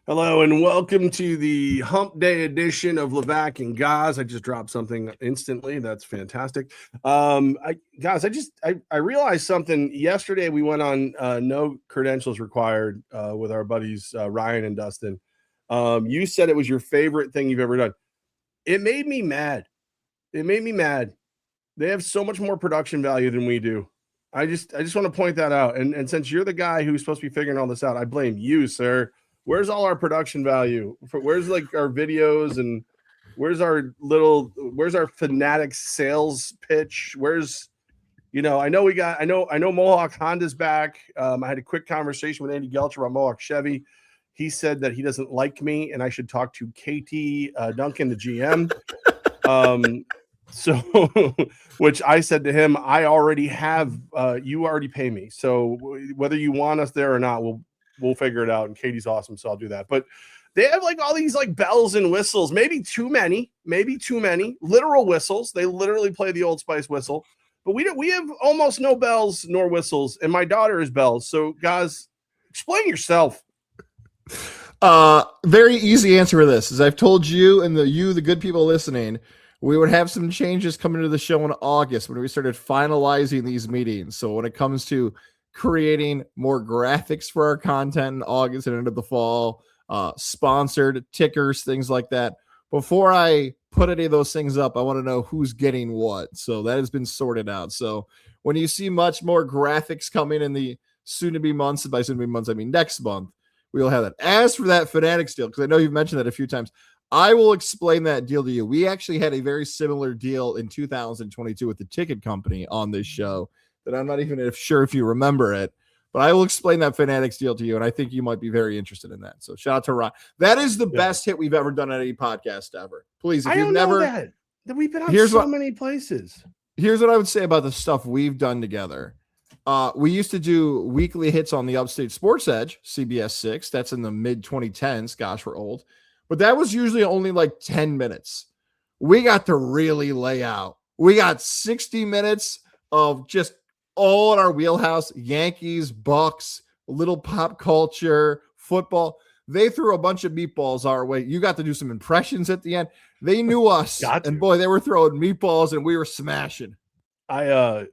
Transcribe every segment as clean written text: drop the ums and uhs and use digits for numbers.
Hello and welcome to the Hump Day edition of Levack and Goz. I just dropped something instantly. That's fantastic. I realized something yesterday. We went on no credentials required with our buddies Ryan and Dustin. You said it was your favorite thing you've ever done. It made me mad. They have so much more production value than we do. I just want to point that out. And since you're the guy who's supposed to be figuring all this out, I blame you, sir. Where's all our production value? Where's like our videos and where's our Fanatics sales pitch? Where's, I know Mohawk Honda's back. I had a quick conversation with Andy Gelcher about Mohawk Chevy. He said that he doesn't like me and I should talk to KT Duncan, the GM. So, which I said to him, I already have, you already pay me. So whether you want us there or not, we'll figure it out. And Katie's awesome, so I'll do that. But they have like all these like bells and whistles, maybe too many literal whistles. They literally play the Old Spice whistle, but we have almost no bells nor whistles. And my daughter is bells. So guys, explain yourself. Very easy answer for this is I've told you and the good people listening, we would have some changes coming to the show in August when we started finalizing these meetings. So when it comes to creating more graphics for our content in August and into the fall, sponsored tickers, things like that. Before I put any of those things up, I want to know who's getting what. So that has been sorted out. So when you see much more graphics coming in the soon-to-be months, and by soon-to-be months, I mean next month, we'll have that. As for that Fanatics deal, because I know you've mentioned that a few times, I will explain that deal to you. We actually had a very similar deal in 2022 with the ticket company on this show that I'm not even sure if you remember it, but I will explain that Fanatics deal to you, and I think you might be very interested in that. So shout out to Ron. That is the best hit we've ever done on any podcast ever. Please, if you've never, know that we've been on many places. Here's what I would say about the stuff we've done together. We used to do weekly hits on the Upstate Sports Edge, CBS 6. That's in the mid 2010s. Gosh, we're old. But that was usually only like 10 minutes. We got to really lay out. We got 60 minutes of just all in our wheelhouse. Yankees, Bucks, a little pop culture, football. They threw a bunch of meatballs our way. You got to do some impressions at the end. They knew us. And boy, they were throwing meatballs and we were smashing. I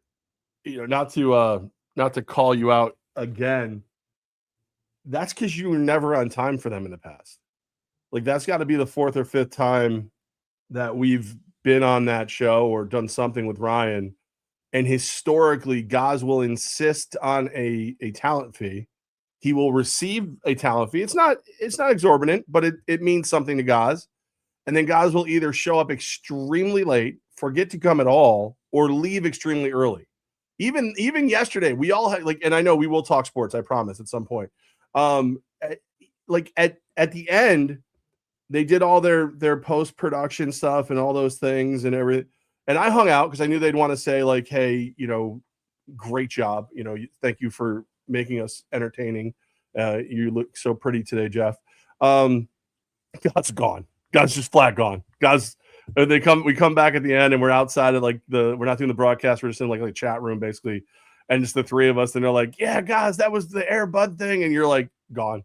not to call you out again. That's because you were never on time for them in the past. Like that's got to be the fourth or fifth time that we've been on that show or done something with Ryan. And historically, Goz will insist on a talent fee. He will receive a talent fee. It's not exorbitant, but it means something to Goz. And then Goz will either show up extremely late, forget to come at all, or leave extremely early. Even yesterday, we all had and I know we will talk sports, I promise, at some point. At the end, they did all their post-production stuff and all those things and everything. And I hung out because I knew they'd want to say like, hey, great job. Thank you for making us entertaining. You look so pretty today, Jeff. God's gone. God's just flat gone. God's we come back at the end and we're outside of we're not doing the broadcast. We're just in like a chat room basically. And just the three of us. And they're like, yeah, guys, that was the Air Bud thing. And you're like, gone.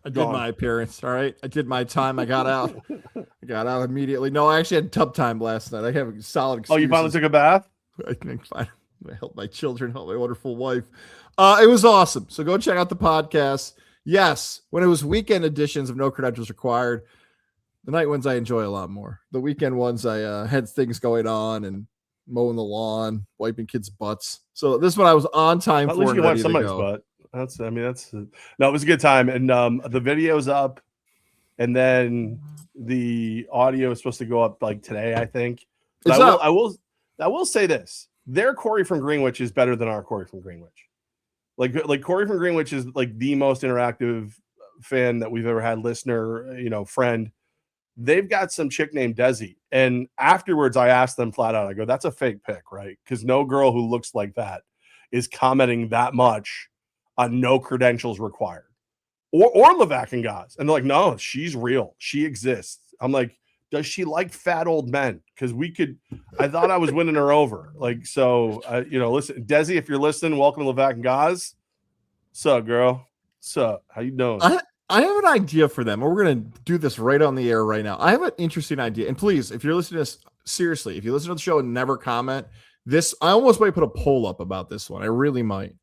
I did my appearance. All right. I did my time. I got out. I got out immediately. No, I actually had tub time last night. I have a solid excuse. Oh, you finally took a bath? I think I helped my children, helped my wonderful wife. It was awesome. So go check out the podcast. Yes. When it was weekend editions of No Credentials Required, the night ones I enjoy a lot more. The weekend ones I had things going on and mowing the lawn, wiping kids' butts. So this one I was on time At for. At least you wiped somebody's butt. No, it was a good time. And the video's up and then the audio is supposed to go up like today, I think. But I will say this. Their Corey from Greenwich is better than our Corey from Greenwich. Like Corey from Greenwich is like the most interactive fan that we've ever had, listener, friend. They've got some chick named Desi. And afterwards I asked them flat out, I go, that's a fake pic, right? Because no girl who looks like that is commenting that much on No Credentials Required or Levack and Goz. And they're like, no, she's real. She exists. I'm like, does she like fat old men? Because I thought I was winning her over. Listen, Desi, if you're listening, welcome to Levack and Goz. Sup, girl? Sup? How you doing? I have an idea for them. We're going to do this right on the air right now. I have an interesting idea. And please, if you're listening to this, seriously, if you listen to the show and never comment, I almost might put a poll up about this one. I really might.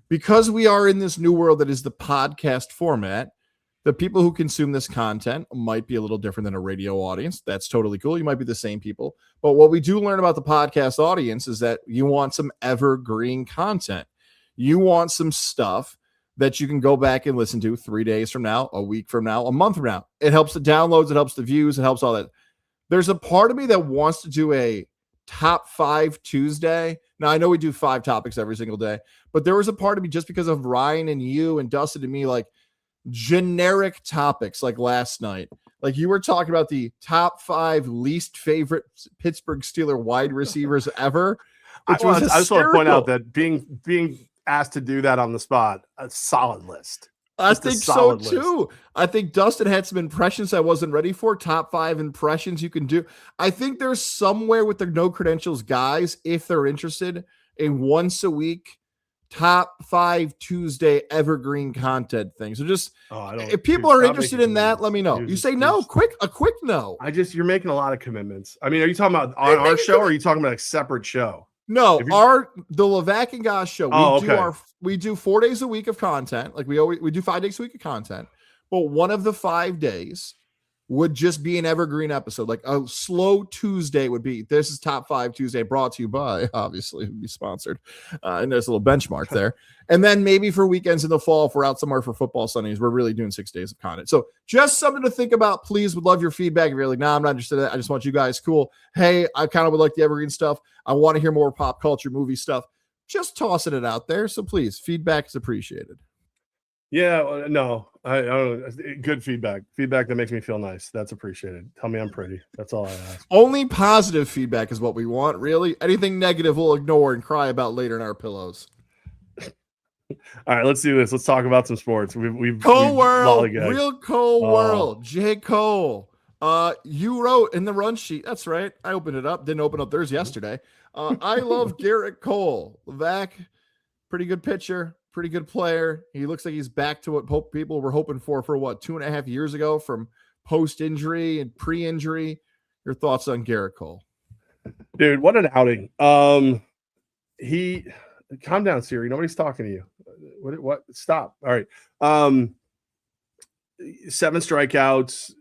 Because we are in this new world that is the podcast format, the people who consume this content might be a little different than a radio audience. That's totally cool. You might be the same people. But what we do learn about the podcast audience is that you want some evergreen content. You want some stuff that you can go back and listen to 3 days from now, a week from now, a month from now. It helps the downloads. It helps the views. It helps all that. There's a part of me that wants to do a top 5 Tuesday. Now, I know we do 5 topics every single day, but there was a part of me just because of Ryan and you and Dustin and me, like generic topics like last night. Like you were talking about the top 5 least favorite Pittsburgh Steelers wide receivers ever. I just want to point out that being asked to do that on the spot, a solid list. I think so too. I think Dustin had some impressions I wasn't ready for. Top 5 impressions you can do. I think there's somewhere with the no credentials guys, if they're interested, a once a week top 5 Tuesday evergreen content thing. So just if people are interested in that, let me know. You say no, a quick no. You're making a lot of commitments. I mean, are you talking about on our show or are you talking about a separate show? No, the Levack and Goz show. We do 4 days a week of content. Like we do 5 days a week of content, but one of the 5 days would just be an evergreen episode. Like a slow Tuesday would be, this is top 5 Tuesday, brought to you by, obviously would be sponsored. And there's a little benchmark there. And then maybe for weekends in the fall, if we're out somewhere for football Sundays, we're really doing 6 days of content. So just something to think about. Please, would love your feedback. If you're like, nah, I'm not interested in that. I just want you guys cool. Hey, I kind of would like the evergreen stuff. I want to hear more pop culture movie stuff. Just tossing it out there. So please, feedback is appreciated. Yeah, no, I don't know. Good feedback that makes me feel nice. That's appreciated. Tell me I'm pretty. That's all I ask. Only positive feedback is what we want, really. Anything negative we'll ignore and cry about later in our pillows. All right, let's do this. Let's talk about some sports. We've World, real Cole World. J. Cole. You wrote in the run sheet. That's right. I opened it up. Didn't open up theirs yesterday. I love Gerrit Cole. Levack, pretty good pitcher. Pretty good player. He looks like he's back to what people were hoping for 2.5 years ago from post-injury and pre-injury. Your thoughts on Gerrit Cole? Dude, what an outing. Calm down, Siri. Nobody's talking to you. What? Stop. All right. 7 strikeouts,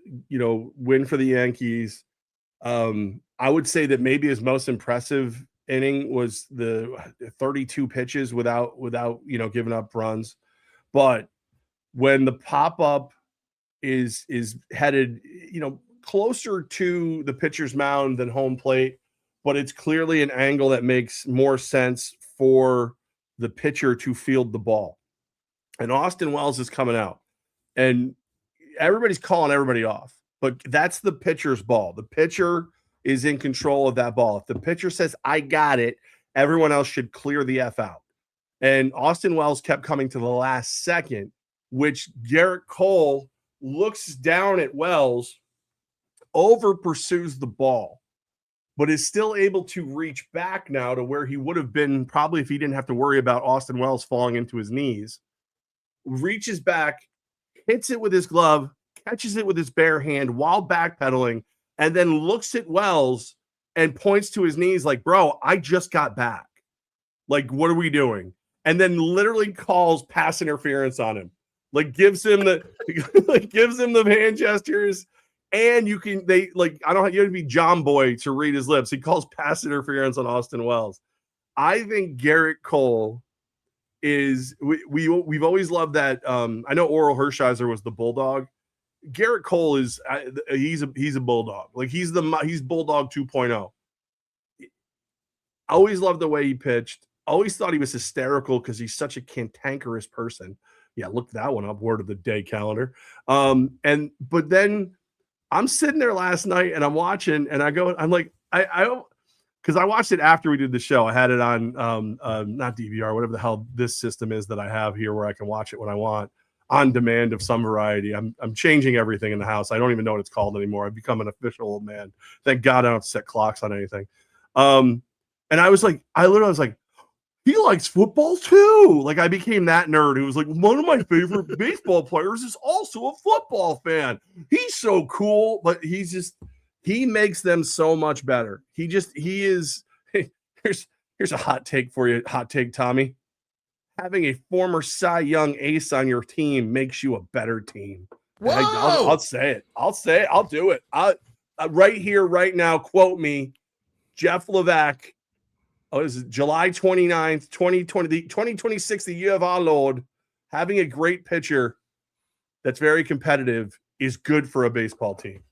win for the Yankees. I would say that maybe his most impressive inning was the 32 pitches without giving up runs. But when the pop-up is headed, closer to the pitcher's mound than home plate, but it's clearly an angle that makes more sense for the pitcher to field the ball. And Austin Wells is coming out. And everybody's calling everybody off. But that's the pitcher's ball. The pitcher is in control of that ball. If the pitcher says, I got it, everyone else should clear the F out. And Austin Wells kept coming to the last second, which Gerrit Cole looks down at Wells, over pursues the ball, but is still able to reach back now to where he would have been probably if he didn't have to worry about Austin Wells falling into his knees. Reaches back, hits it with his glove, catches it with his bare hand while backpedaling, and then looks at Wells and points to his knees like, bro, I just got back. Like, what are we doing? And then literally calls pass interference on him. Like gives him the hand gestures. And you have to be John Boy to read his lips. He calls pass interference on Austin Wells. I think Gerrit Cole is we've always loved that. I know Oral Hershiser was the Bulldog. Gerrit Cole is he's a bulldog. Like he's Bulldog 2.0. Always loved the way he pitched. Always thought he was hysterical because he's such a cantankerous person. Yeah, look that one up. Word of the day calendar. But then I'm sitting there last night and I'm watching and I'm like because I watched it after we did the show. I had it on not DVR, whatever the hell this system is that I have here where I can watch it when I want. On demand of some variety. I'm changing everything in the house. I don't even know what it's called anymore. I've become an official old man. Thank God I don't have to set clocks on anything. And I was like, he likes football too. Like I became that nerd who was like, one of my favorite baseball players is also a football fan. He's so cool, but he makes them so much better. He is. Here's a hot take for you. Hot take, Tommy. Having a former Cy Young ace on your team makes you a better team. I'll say it. I'll do it. Right here, right now, quote me, Jeff Levack. Oh, this is July 29th, 2020, 2026, the year of our Lord. Having a great pitcher that's very competitive is good for a baseball team.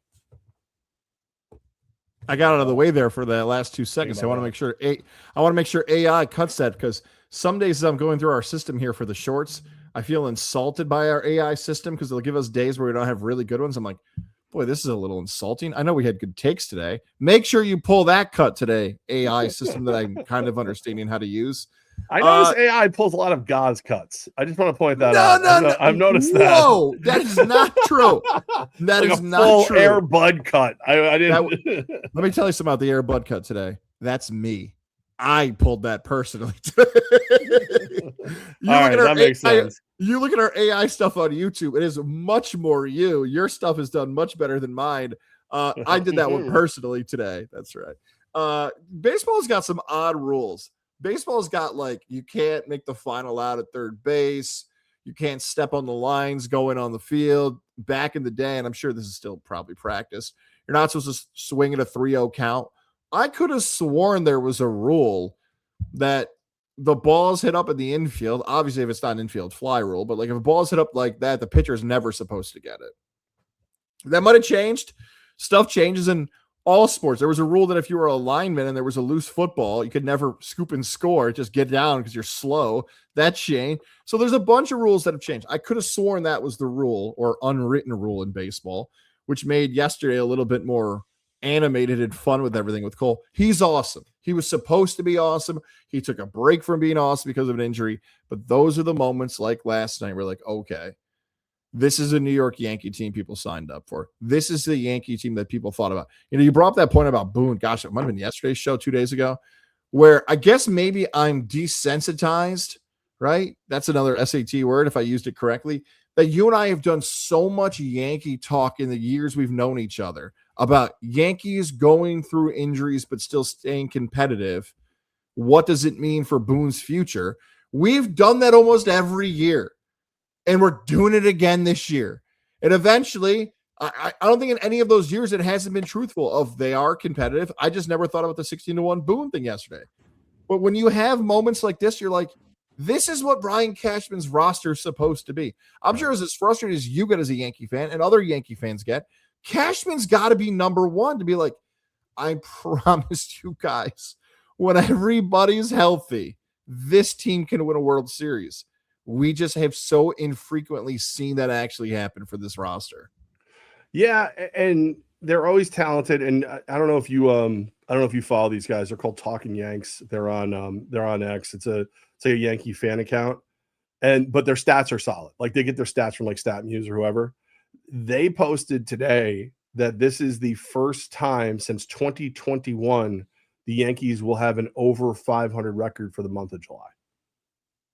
I got out of the way there for the last 2 seconds. I want to make sure AI cuts that, because some days as I'm going through our system here for the shorts, I feel insulted by our AI system because they'll give us days where we don't have really good ones. I'm like, boy, this is a little insulting. I know we had good takes today. Make sure you pull that cut today, AI system that I'm kind of understanding how to use. I notice AI pulls a lot of Goz cuts. I just want to point that out. No. I've noticed that. Whoa, that is not true. That like is a not full true. Air Bud cut. I didn't. Let me tell you something about the Air Bud cut today. That's me. I pulled that personally. That makes sense. You look at our AI stuff on YouTube, it is much more you. Your stuff is done much better than mine. I did that one personally today. That's right. Baseball's got some odd rules. Baseball's got like, you can't make the final out at third base. You can't step on the lines going on the field. Back in the day, and I'm sure this is still probably practiced, you're not supposed to swing at a 3-0 count. I could have sworn there was a rule that the ball's hit up in the infield. Obviously, if it's not an infield fly rule, but like if a ball's hit up like that, the pitcher is never supposed to get it. That might have changed. Stuff changes in all sports. There was a rule that if you were a lineman and there was a loose football, you could never scoop and score. Just get down because you're slow. That changed. So there's a bunch of rules that have changed. I could have sworn that was the rule or unwritten rule in baseball, which made yesterday a little bit more animated and fun with everything with Cole. He's awesome. He was supposed to be awesome. He took a break from being awesome because of an injury. But those are the moments like last night. We're like, okay, this is a New York Yankee team people signed up for. This is the Yankee team that people thought about. You know, you brought up that point about Boone. Gosh, it might have been yesterday's show 2 days ago, where I guess maybe I'm desensitized, right? That's another SAT word if I used it correctly. That you and I have done so much Yankee talk in the years we've known each other about Yankees going through injuries but still staying competitive. What does it mean for Boone's future? We've done that almost every year, and we're doing it again this year. And eventually, I don't think in any of those years it hasn't been truthful of they are competitive. I just never thought about the 16-1 Boone thing yesterday. But when you have moments like this, you're like, this is what Brian Cashman's roster is supposed to be. I'm sure as frustrated as you get as a Yankee fan and other Yankee fans get, Cashman's got to be number one to be like, I promised you guys, when everybody's healthy, this team can win a World Series. We just have so infrequently seen that actually happen for this roster. Yeah, and they're always talented. And I don't know if you follow these guys. They're called Talking Yanks. They're on X. It's a Yankee fan account, but their stats are solid. Like they get their stats from like StatMuse or whoever. They posted today that this is the first time since 2021 the Yankees will have an over 500 record for the month of July.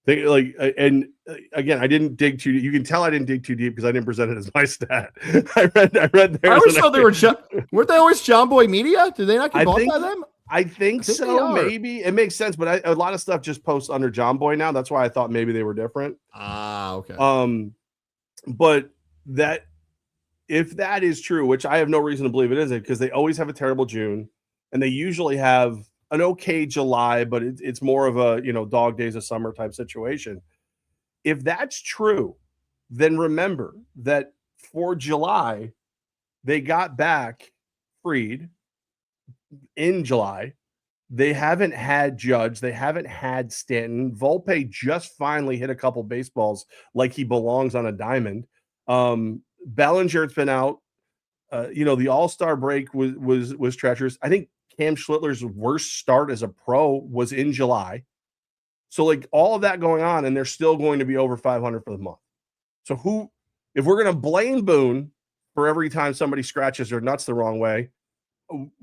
And again, I didn't dig too deep. You can tell I didn't dig too deep because I didn't present it as my stat. I read theirs. I always thought they weren't they always John Boy Media? Did they not get bought by them? I think so. Maybe it makes sense, but a lot of stuff just posts under John Boy now. That's why I thought maybe they were different. Okay. But that if that is true, which I have no reason to believe it isn't, because they always have a terrible June, and they usually have an okay July, but it's more of a dog days of summer type situation. If that's true, then remember that for July, they got back Fried in July. They haven't had Judge. They haven't had Stanton. Volpe just finally hit a couple baseballs like he belongs on a diamond. Bellinger's been out. The All-Star break was treacherous. I think Cam Schlittler's worst start as a pro was in July. So like all of that going on, and they're still going to be over 500 for the month. So if we're going to blame Boone for every time somebody scratches their nuts the wrong way,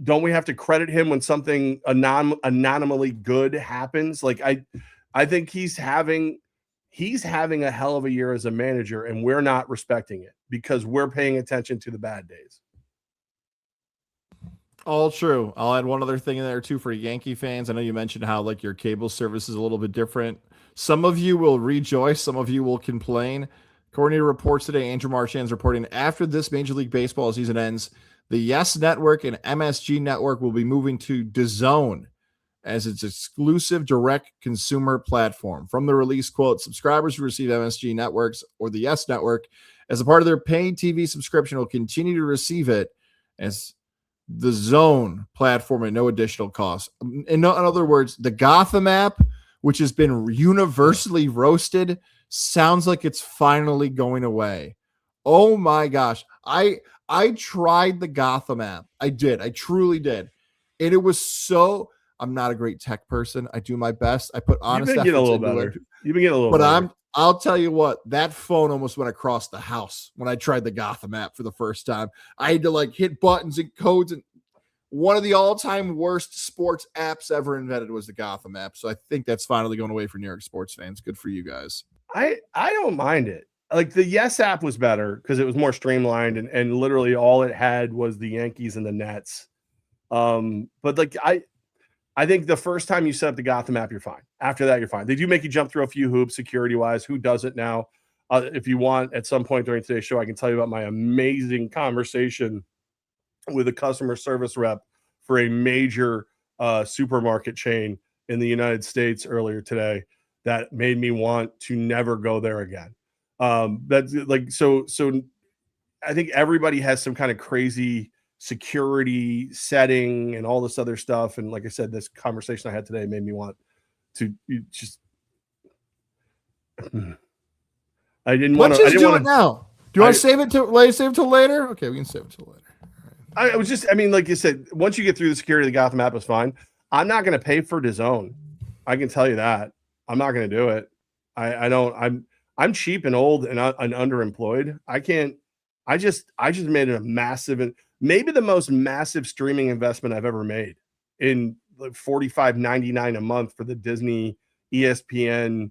don't we have to credit him when something anomaly good happens? Like I think he's having a hell of a year as a manager, and we're not respecting it because we're paying attention to the bad days. All true. I'll add one other thing in there too for Yankee fans. I know you mentioned how like your cable service is a little bit different. Some of you will rejoice, some of you will complain. According to reports today, Andrew Marchand's reporting after this Major League Baseball season ends, the Yes Network and MSG Network will be moving to DAZN as its exclusive direct consumer platform. From the release, quote, subscribers who receive MSG Networks or the Yes Network as a part of their paid TV subscription will continue to receive it as the Zone platform at no additional cost. In other words, the Gotham app, which has been universally roasted, sounds like it's finally going away. Oh my gosh. I tried the Gotham app. I did. I truly did. And it was so, I'm not a great tech person. I do my best. I put honest You've been getting a little into better. it. You've been getting a little But better. I'll tell you what, that phone almost went across the house when I tried the Gotham app for the first time. I had to like hit buttons and codes, and one of the all-time worst sports apps ever invented was the Gotham app. So I think that's finally going away for New York sports fans. Good for you guys. I don't mind it. Like the Yes app was better because it was more streamlined and literally all it had was the Yankees and the Nets. But like I think the first time you set up the Gotham app, you're fine. After that, you're fine. They do make you jump through a few hoops security-wise. Who does it now? If you want, at some point during today's show, I can tell you about my amazing conversation with a customer service rep for a major supermarket chain in the United States earlier today that made me want to never go there again. That's like, so I think everybody has some kind of crazy security setting and all this other stuff. And like I said, this conversation I had today made me want to just, I didn't want to do it now. Do you want to save it till later? Okay, we can save it till later. I was just, I mean, like you said, once you get through the security, the Gotham app is fine. I'm not going to pay for DAZN. I can tell you that. I'm not going to do it. I'm cheap and old and underemployed. I just made a massive, maybe the most massive streaming investment I've ever made in like $45.99 a month for the Disney, ESPN,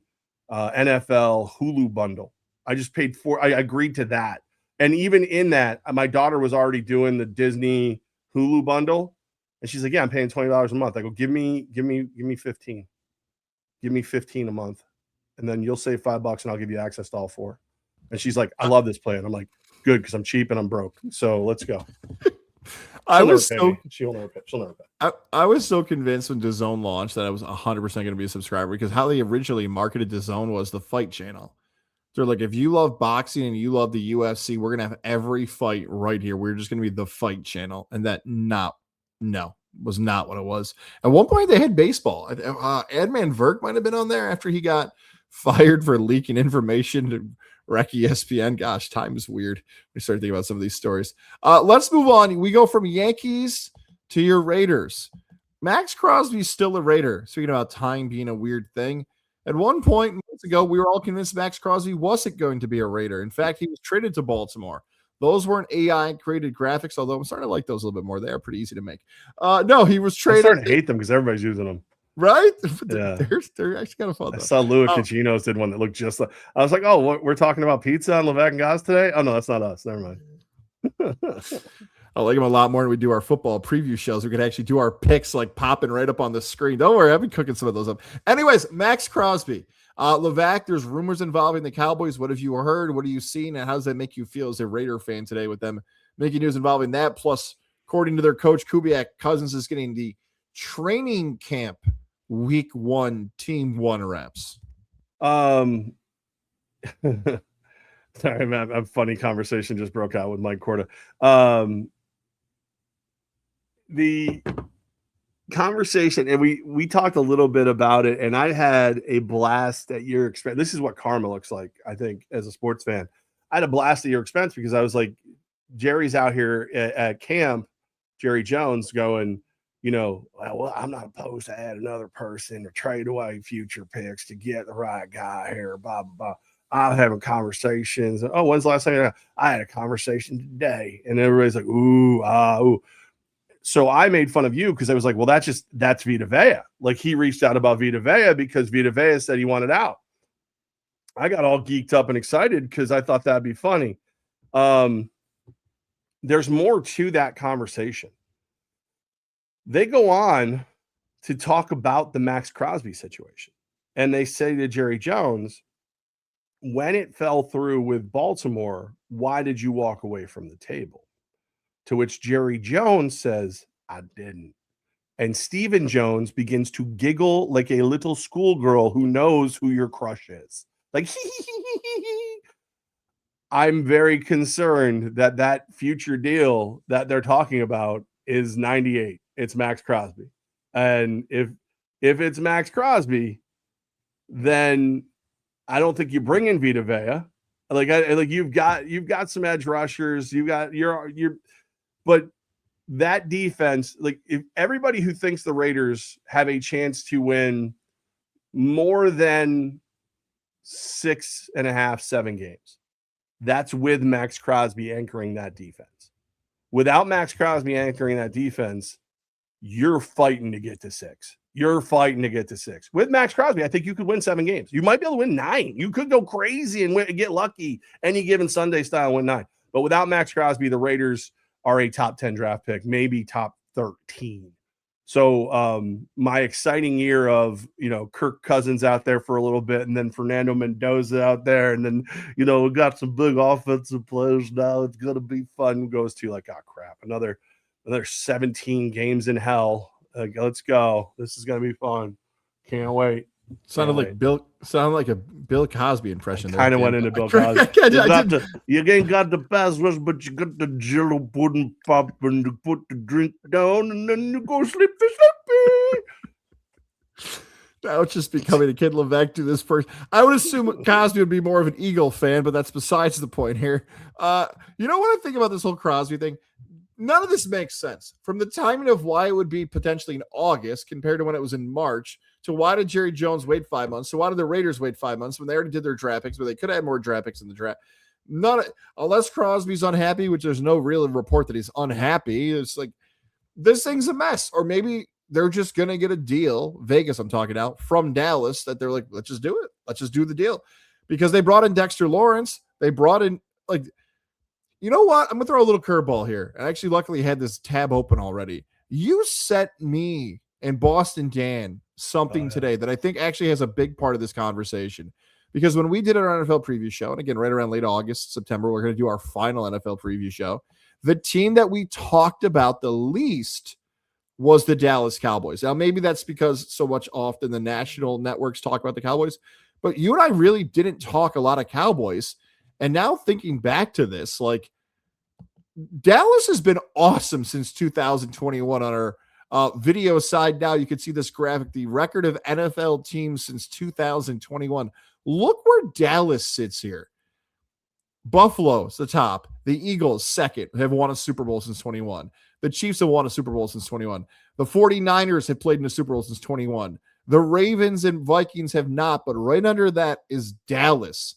NFL, Hulu bundle. I just paid I agreed to that. And even in that, my daughter was already doing the Disney Hulu bundle. And she's like, yeah, I'm paying $20 a month. I go, give me 15. Give me 15 a month. And then you'll save $5 and I'll give you access to all four. And she's like, I love this plan. I'm like, good, because I'm cheap and I'm broke. So let's go. I was so she'll never pay. I was so convinced when DAZN launched that I was 100% going to be a subscriber, because how they originally marketed DAZN was the fight channel. They're like, if you love boxing and you love the UFC, we're going to have every fight right here. We're just going to be the fight channel. And that was not what it was. At one point, they had baseball. Adman Verk might have been on there after he got fired for leaking information to wreck ESPN. Gosh, time is weird. We start thinking about some of these stories. Let's move on. We go from Yankees to your Raiders. Max Crosby's still a Raider. Speaking about time being a weird thing. At one point months ago, we were all convinced Max Crosby wasn't going to be a Raider. In fact, he was traded to Baltimore. Those weren't AI-created graphics, although I'm starting to like those a little bit more. They are pretty easy to make. No, he was traded. I'm starting to hate them because everybody's using them. Right? Yeah. They're actually kind of fun. I saw Louis Cacino's did one that looked just like, I was like, oh, we're talking about pizza on Levack and Goz today? Oh, no, that's not us. Never mind. I like him a lot more when we do our football preview shows. We could actually do our picks like popping right up on the screen. Don't worry, I've been cooking some of those up. Anyways, Max Crosby. Levack, there's rumors involving the Cowboys. What have you heard? What are you seeing? And how does that make you feel as a Raider fan today with them making news involving that? Plus, according to their coach, Kubiak, Cousins is getting the training camp week 1, team 1 reps. Sorry, man. A funny conversation just broke out with Mike Corda. The conversation, and we talked a little bit about it, and I had a blast at your expense. This is what karma looks like, I think, as a sports fan. I had a blast at your expense because I was like, Jerry's out here at camp, Jerry Jones, going, well, I'm not opposed to add another person or trade away future picks to get the right guy here, blah, blah, blah. I'm having conversations. Oh, when's the last time I had a conversation today? And everybody's like, ooh. So I made fun of you because I was like, well, that's Vita Vea. Like, he reached out about Vita Vea because Vita Vea said he wanted out. I got all geeked up and excited because I thought that'd be funny. There's more to that conversation. They go on to talk about the Max Crosby situation. And they say to Jerry Jones, when it fell through with Baltimore, why did you walk away from the table? To which Jerry Jones says, I didn't. And Stephen Jones begins to giggle like a little schoolgirl who knows who your crush is. Like, I'm very concerned that future deal that they're talking about is 98. It's Max Crosby. And if it's Max Crosby, then I don't think you bring in Vita Vea. Like you've got some edge rushers, but that defense, like, if everybody who thinks the Raiders have a chance to win more than 6.5, 7 games, that's with Max Crosby anchoring that defense. Without Max Crosby anchoring that defense, you're fighting to get to 6. You're fighting to get to 6. With Max Crosby, I think you could win 7 games. You might be able to win 9. You could go crazy and get lucky any given Sunday style and win 9. But without Max Crosby, the Raiders are a top 10 draft pick, maybe top 13. So my exciting year of, Kirk Cousins out there for a little bit, and then Fernando Mendoza out there, and then, we got some big offensive players now. It's going to be fun. Goes to like, oh, crap, another 17 games in hell. Let's go. This is going to be fun. Can't wait. Sounded like a Bill Cosby impression. Kind of went into Bill Cosby. You ain't got the passwords, but you got the jello pudding pop, and you put the drink down, and then you go sleepy. Now it's just becoming a Kid Levack to this person. I would assume Cosby would be more of an Eagle fan, but that's besides the point here. You know what I think about this whole Crosby thing? None of this makes sense. From the timing of why it would be potentially in August compared to when it was in March, to why did Jerry Jones wait 5 months? So why did the Raiders wait 5 months when they already did their draft picks, but they could have had more draft picks in the draft? Unless Crosby's unhappy, which there's no real report that he's unhappy. It's like, this thing's a mess. Or maybe they're just going to get a deal, Vegas I'm talking about, from Dallas, that they're like, let's just do it. Let's just do the deal. Because they brought in Dexter Lawrence. They brought in, like, you know what? I'm going to throw a little curveball here. I actually luckily had this tab open already. You sent me and Boston Dan something today that I think actually has a big part of this conversation. Because when we did our NFL preview show, and again, right around late August, September, we're going to do our final NFL preview show. The team that we talked about the least was the Dallas Cowboys. Now, maybe that's because so much often the national networks talk about the Cowboys, but you and I really didn't talk a lot of Cowboys. And now thinking back to this, like, Dallas has been awesome since 2021 on our video side. Now you can see this graphic, the record of NFL teams since 2021. Look where Dallas sits here. Buffalo's the top. The Eagles second, have won a Super Bowl since 21. The Chiefs have won a Super Bowl since 21. The 49ers have played in a Super Bowl since 21. The Ravens and Vikings have not, but right under that is Dallas.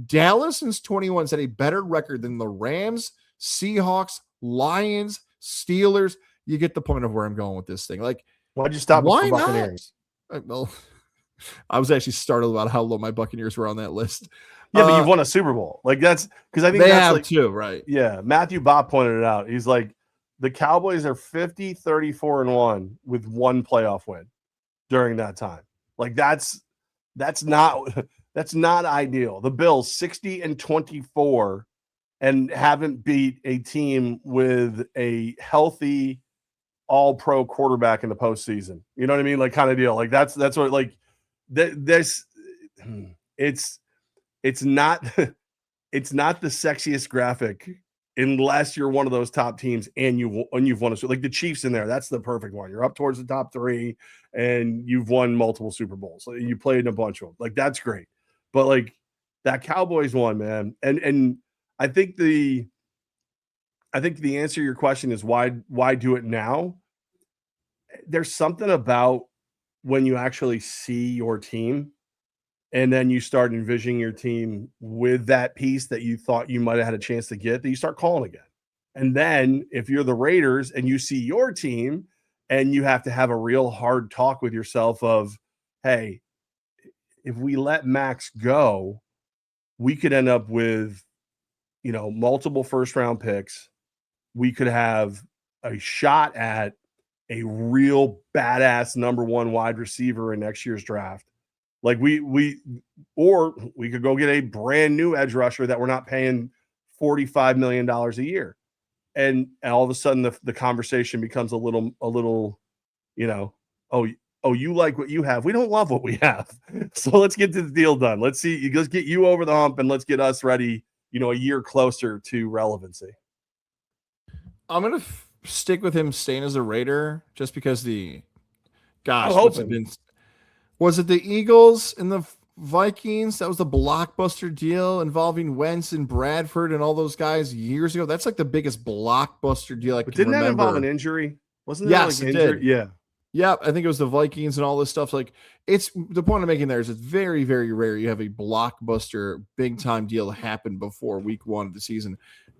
Dallas since 21 has had a better record than the Rams, Seahawks, Lions, Steelers. You get the point of where I'm going with this thing. Like, why'd you stop why with the Buccaneers? Well, I was actually startled about how low my Buccaneers were on that list. Yeah, but you've won a Super Bowl. Like, that's because I think they that's have like, too, right? Yeah, Matthew Bob pointed it out. He's like, the Cowboys are 50, 34-1 with one playoff win during that time. Like, that's not ideal. The Bills 60-24 and haven't beat a team with a healthy all-pro quarterback in the postseason. You know what I mean? Like, kind of deal. Like, that's what, like, this it's not the sexiest graphic unless you're one of those top teams and you've won like the Chiefs in there. That's the perfect one. You're up towards the top 3 and you've won multiple Super Bowls. You played in a bunch of them. Like, that's great. But like, that Cowboys one, man. And I think the answer to your question is why do it now? There's something about when you actually see your team and then you start envisioning your team with that piece that you thought you might have had a chance to get, that you start calling again. And then if you're the Raiders and you see your team and you have to have a real hard talk with yourself of, hey, if we let Max go, we could end up with, multiple first round picks. We could have a shot at a real badass number one wide receiver in next year's draft. Like or we could go get a brand new edge rusher that we're not paying $45 million a year. And all of a sudden the conversation becomes a little, oh, you like what you have. We don't love what we have. So let's get the deal done. Let's get you over the hump and let's get us ready, a year closer to relevancy. I'm going to stick with him staying as a Raider just because was it the Eagles and the Vikings? That was the blockbuster deal involving Wentz and Bradford and all those guys years ago. That's like the biggest blockbuster deal I can remember. Didn't that involve an injury? Wasn't there an injury? Yeah. Yeah, I think it was the Vikings and all this stuff. Like, it's the point I'm making there is it's very, very rare you have a blockbuster big time deal happen before week 1 of the season.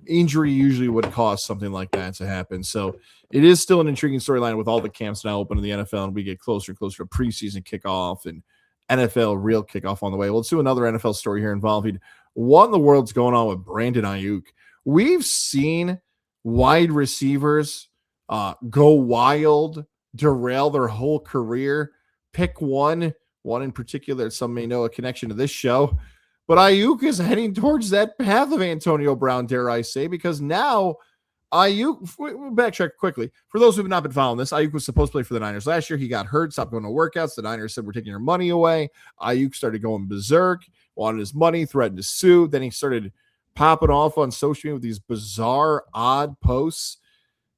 Injury usually would cause something like that to happen. So it is still an intriguing storyline with all the camps now open in the NFL, and we get closer and closer to preseason kickoff and NFL real kickoff on the way. Well, let's do another NFL story here involving what in the world's going on with Brandon Ayuk. We've seen wide receivers go wild, derail their whole career. Pick one in particular, some may know a connection to this show, but Ayuk is heading towards that path of Antonio Brown, dare I say, because now Ayuk, we'll backtrack quickly. For those who have not been following this, Ayuk was supposed to play for the Niners last year. He got hurt, stopped going to workouts. The Niners said, we're taking your money away. Ayuk started going berserk, wanted his money, threatened to sue. Then he started popping off on social media with these bizarre, odd posts.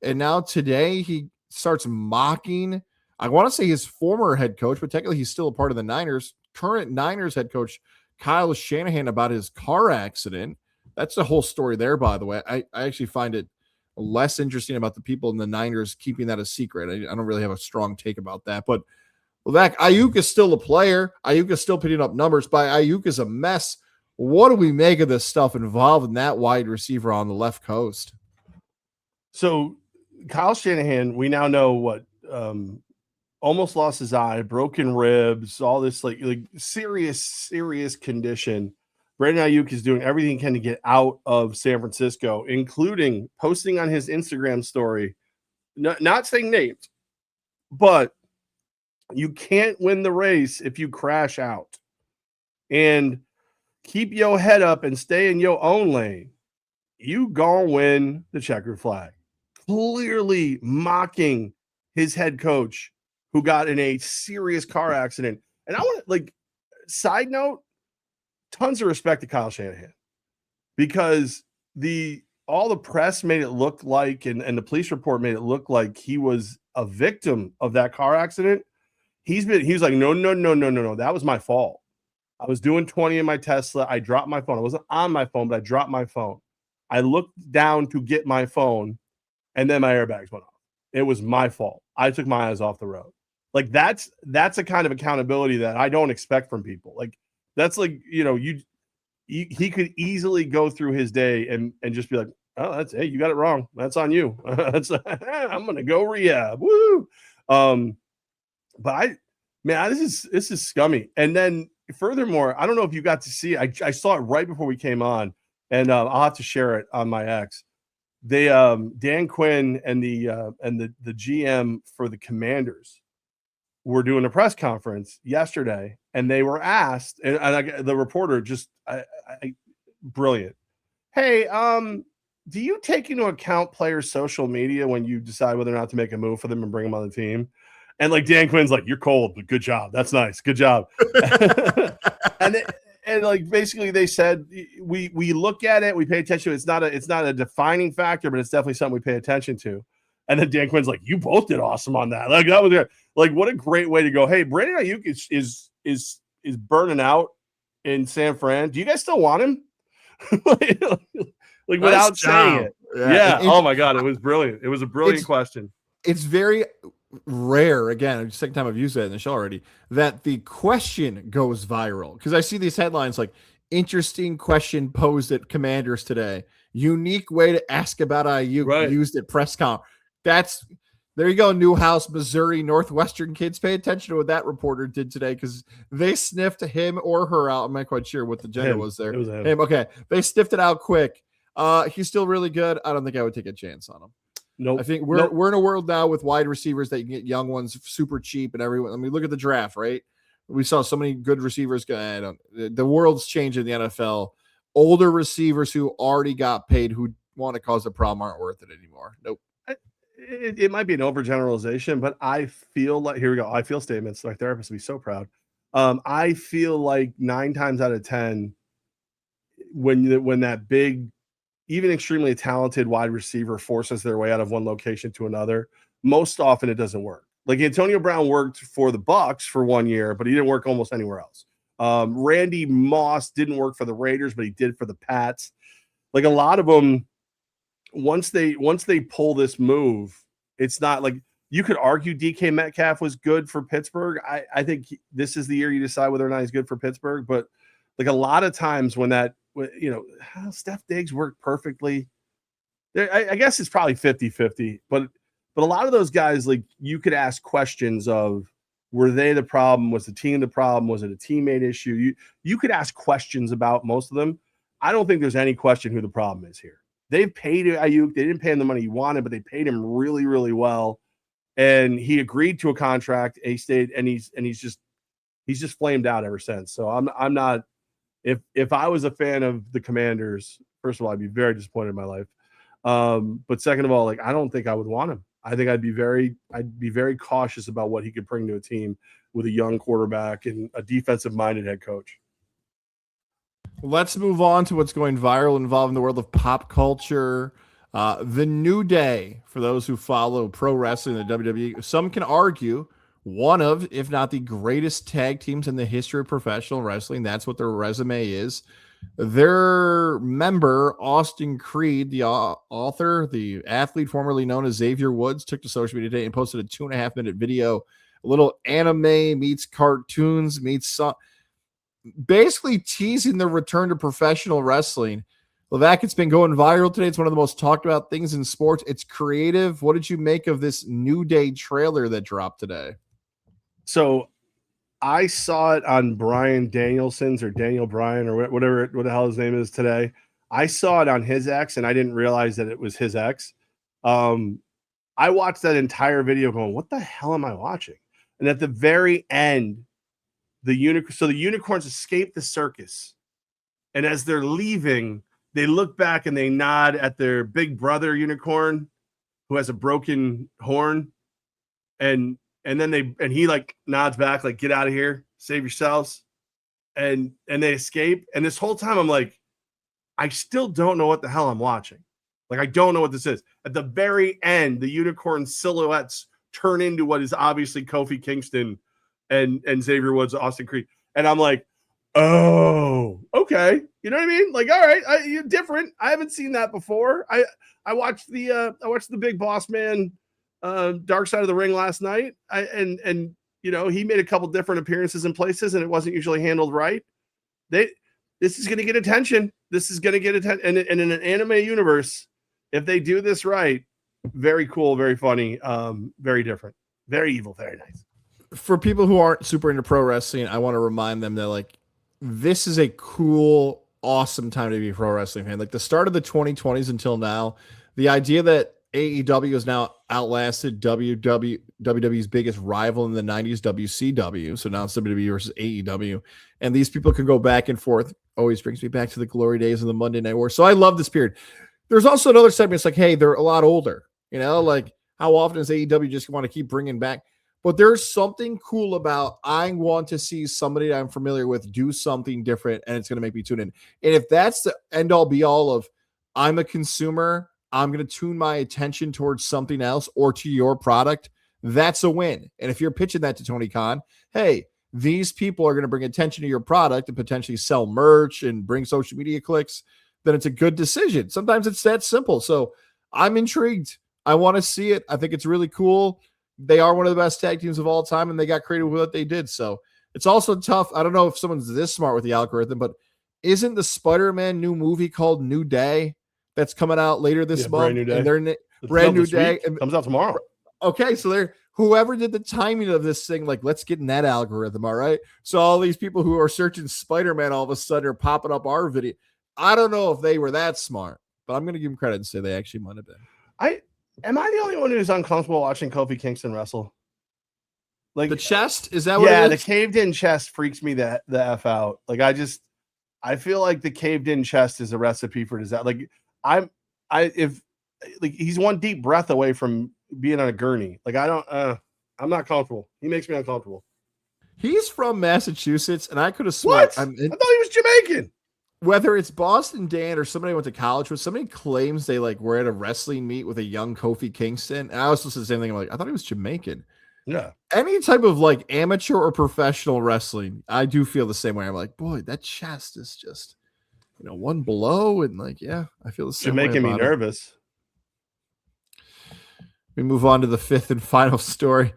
And now today he starts mocking, I want to say his former head coach, but technically he's still a part of the Niners, current Niners head coach, Kyle Shanahan, about his car accident. That's the whole story there, by the way. I actually find it less interesting about the people in the Niners keeping that a secret. I don't really have a strong take about that. But Levack, Ayuk is still a player. Ayuk is still putting up numbers, but Ayuk is a mess. What do we make of this stuff involving that wide receiver on the left coast? So Kyle Shanahan, we now know what almost lost his eye, broken ribs, all this like serious condition. Brandon Ayuk is doing everything he can to get out of San Francisco, including posting on his Instagram story, not saying names, but you can't win the race if you crash out. And keep your head up and stay in your own lane. You gonna win the checkered flag. Clearly mocking his head coach who got in a serious car accident. And I want to, side note, tons of respect to Kyle Shanahan, because all the press made it look like, and the police report made it look like he was a victim of that car accident. He was like, no. That was my fault. I was doing 20 in my Tesla. I dropped my phone. I wasn't on my phone, but I dropped my phone. I looked down to get my phone, and then my airbags went off. It was my fault. I took my eyes off the road. Like, that's a kind of accountability that I don't expect from people. Like, that's like, he could easily go through his day and just be like, oh, hey, you got it wrong. That's on you. I'm going to go rehab. Woo. But this is scummy. And then furthermore, I don't know if you got to see, I saw it right before we came on, and I'll have to share it on my X. They Dan Quinn and the GM for the Commanders were doing a press conference yesterday, and they were asked, and the reporter just brilliant. Hey, do you take into account players' social media when you decide whether or not to make a move for them and bring them on the team? And Dan Quinn's like, you're cold, but good job. That's nice. Good job. and basically they said, we look at it, we pay attention to it. It's not a defining factor, but it's definitely something we pay attention to. And then Dan Quinn's like, you both did awesome on that. That was what a great way to go. Hey, Brandon Ayuk is burning out in San Fran. Do you guys still want him? Without saying it. Yeah. Oh my God. It was brilliant. It was a brilliant question. It's very rare, again, second time I've used that in the show already, that the question goes viral. Because I see these headlines like, interesting question posed at Commanders today. Unique way to ask about Ayuk used at press conference. There you go, Newhouse, Missouri, Northwestern kids. Pay attention to what that reporter did today because they sniffed him or her out. I'm not quite sure what the gender was there. It was him. Okay. They sniffed it out quick. He's still really good. I don't think I would take a chance on him. Nope. I think we're in a world now with wide receivers that you can get young ones super cheap and everyone. I mean, look at the draft, right? We saw so many good receivers. The world's changing in the NFL. Older receivers who already got paid who want to cause a problem aren't worth it anymore. Nope. It might be an overgeneralization, but I feel like, here we go. I feel statements. My therapist would be so proud. I feel like 9 times out of 10, when that big, even extremely talented wide receiver forces their way out of one location to another, most often it doesn't work. Like Antonio Brown worked for the Bucs for 1 year, but he didn't work almost anywhere else. Randy Moss didn't work for the Raiders, but he did for the Pats. Like a lot of them, once they pull this move, it's not like you could argue DK Metcalf was good for Pittsburgh. I think this is the year you decide whether or not he's good for Pittsburgh. But like a lot of times when Steph Diggs worked perfectly, I guess it's probably 50-50. But a lot of those guys, like you could ask questions of, were they the problem? Was the team the problem? Was it a teammate issue? You could ask questions about most of them. I don't think there's any question who the problem is here. They've paid Ayuk. They didn't pay him the money he wanted, but they paid him really, really well. And he agreed to a contract. And he stayed, and he's just flamed out ever since. So I'm not. If I was a fan of the Commanders, first of all, I'd be very disappointed in my life. But second of all, like I don't think I would want him. I think I'd be very cautious about what he could bring to a team with a young quarterback and a defensive-minded head coach. Let's move on to what's going viral involving the world of pop culture. The New Day, for those who follow pro wrestling and the WWE, some can argue one of, if not the greatest tag teams in the history of professional wrestling. That's what their resume is. Their member, Austin Creed, the author, the athlete formerly known as Xavier Woods, took to social media today and posted a 2.5-minute video, a little anime meets cartoons meets basically teasing the return to professional wrestling. Levack, it's been going viral today. It's one of the most talked about things in sports. It's creative. What did you make of this New Day trailer that dropped today? So I saw it on Brian Danielson's or Daniel Bryan or whatever, what the hell his name is today. I saw it on his ex and I didn't realize that it was his ex. I watched that entire video going, what the hell am I watching? And at the very end, the unicorns escape the circus. And as they're leaving, they look back and they nod at their big brother unicorn who has a broken horn. And then he like nods back, like, get out of here, save yourselves. And they escape. And this whole time I'm like, I still don't know what the hell I'm watching. Like, I don't know what this is. At the very end, the unicorn silhouettes turn into what is obviously Kofi Kingston and Xavier Woods, Austin Creed. And I'm like, oh, okay. You know what I mean? Like, all right, you're different. I haven't seen that before. I watched the Big Boss Man Dark Side of the Ring last night. And you know, he made a couple different appearances in places and it wasn't usually handled right. This is going to get attention. This is going to get attention. And in an anime universe, if they do this right, very cool, very funny, very different, very evil, very nice. For people who aren't super into pro wrestling, I want to remind them that like this is a cool, awesome time to be a pro wrestling fan. Like the start of the 2020s until now, the idea that AEW has now outlasted WWE's biggest rival in the 90s, WCW. So now it's WWE versus AEW. And these people can go back and forth. Always brings me back to the glory days of the Monday Night War. So I love this period. There's also another segment. It's like, hey, they're a lot older. You know, like how often does AEW just want to keep bringing back? But there's something cool about I want to see somebody that I'm familiar with do something different, and it's going to make me tune in. And if that's the end all be all of I'm a consumer, I'm going to tune my attention towards something else or to your product, that's a win. And if you're pitching that to Tony Khan, hey, these people are going to bring attention to your product and potentially sell merch and bring social media clicks, then it's a good decision. Sometimes it's that simple. So I'm intrigued. I want to see it. I think it's really cool. They are one of the best tag teams of all time, and they got creative with what they did. So it's also tough. I don't know if someone's this smart with the algorithm, but isn't the Spider-Man new movie called New Day that's coming out later this month? Brand New Day. And they're Brand New Day. And comes out tomorrow. Okay, so whoever did the timing of this thing, like, let's get in that algorithm, all right? So all these people who are searching Spider-Man all of a sudden are popping up our video. I don't know if they were that smart, but I'm going to give them credit and say they actually might have been. Am I the only one who's uncomfortable watching Kofi Kingston wrestle? Like the chest? Is that what it is? the caved-in chest freaks me the F out. Like, I feel like the caved-in chest is a recipe for disaster. Like, if he's one deep breath away from being on a gurney. Like, I'm not comfortable. He makes me uncomfortable. He's from Massachusetts, and I could have sworn. What? I thought he was Jamaican. Whether it's Boston Dan or somebody I went to college with, somebody claims they like were at a wrestling meet with a young Kofi Kingston. And I was listening to the same thing. I'm like, I thought he was Jamaican. Yeah. Any type of like amateur or professional wrestling, I do feel the same way. I'm like, boy, that chest is just, one below. And like, yeah, I feel the same way. Making me nervous. We move on to the fifth and final story.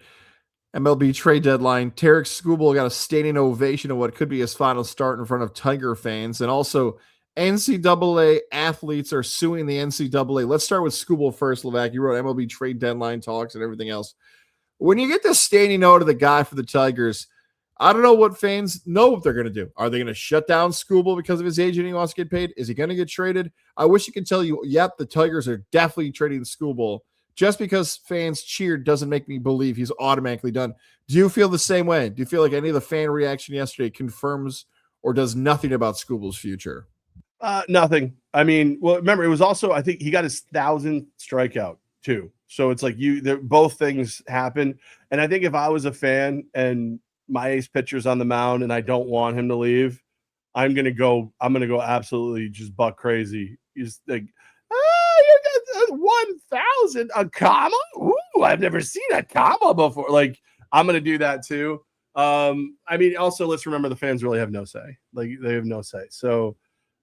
MLB trade deadline. Tarek Skubal got a standing ovation of what could be his final start in front of Tiger fans. And also NCAA athletes are suing the NCAA. Let's start with Skubal first, Levack. You wrote MLB trade deadline talks and everything else. When you get this standing note of the guy for the Tigers, I don't know what fans know what they're going to do. Are they going to shut down Skubal because of his age and he wants to get paid? Is he going to get traded? I wish I could tell you, yep, the Tigers are definitely trading Skubal. Just because fans cheered doesn't make me believe he's automatically done. Do you feel the same way? Do you feel like any of the fan reaction yesterday confirms or does nothing about Skubal's future? Nothing. I mean, well, remember, it was also, I think he got his 1,000th strikeout too. So it's like both things happen. And I think if I was a fan and my ace pitcher's on the mound and I don't want him to leave, I'm going to go absolutely just buck crazy. He's like, you got 1,000, a comma? Ooh, I've never seen a comma before. Like, I'm going to do that too. I mean, also let's remember the fans really have no say. Like, they have no say. So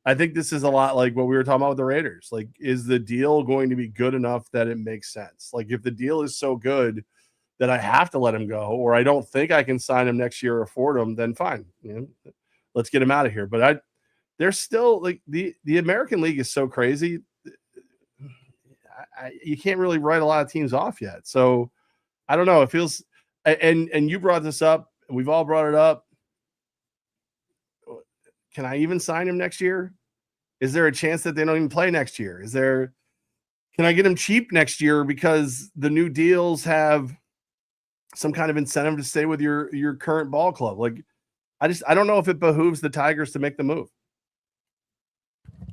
I think this is a lot like what we were talking about with the Raiders. Like, is the deal going to be good enough that it makes sense? Like, if the deal is so good that I have to let him go, or I don't think I can sign him next year or afford him, then fine. Let's get him out of here. But there's still, like, the American League is so crazy. You can't really write a lot of teams off yet. So I don't know. It feels, and you brought this up. We've all brought it up. Can I even sign him next year? Is there a chance that they don't even play next year? Can I get him cheap next year because the new deals have some kind of incentive to stay with your current ball club? Like, I don't know if it behooves the Tigers to make the move.